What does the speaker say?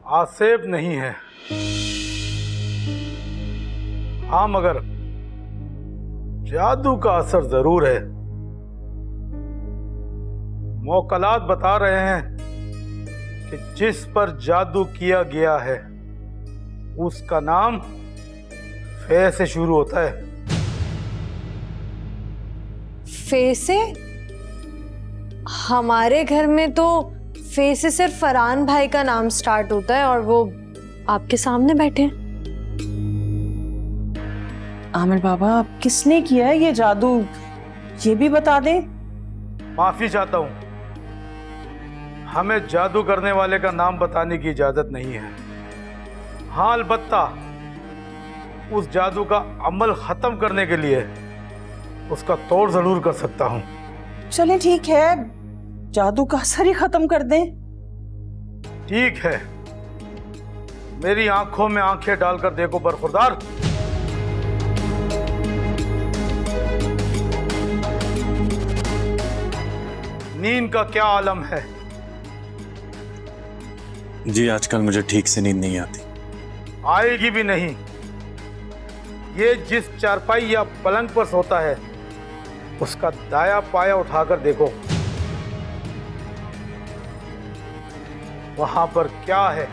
आसेब नहीं है। हाँ, मगर जादू का असर जरूर है। मौकलात बता रहे हैं कि जिस पर जादू किया गया है उसका नाम फे से शुरू होता है। फे से? हमारे घर में तो फे से सिर्फ फरहान भाई का नाम स्टार्ट होता है और वो आपके सामने बैठे हैं। आमिर बाबा, किसने किया है ये जादू, ये भी बता दे। माफी चाहता हूं, हमें जादू करने वाले का नाम बताने की इजाजत नहीं है। हाँ, अलबत्ता उस जादू का अमल खत्म करने के लिए उसका तोड़ जरूर कर सकता हूं। चले ठीक है, जादू का असर ही खत्म कर दें। ठीक है, मेरी आंखों में आंखें डालकर देखो बरखुरदार। नींद का क्या आलम है? जी, आजकल मुझे ठीक से नींद नहीं आती। आएगी भी नहीं। ये जिस चारपाई या पलंग पर सोता है उसका दाया पाया उठाकर देखो, वहां पर क्या है।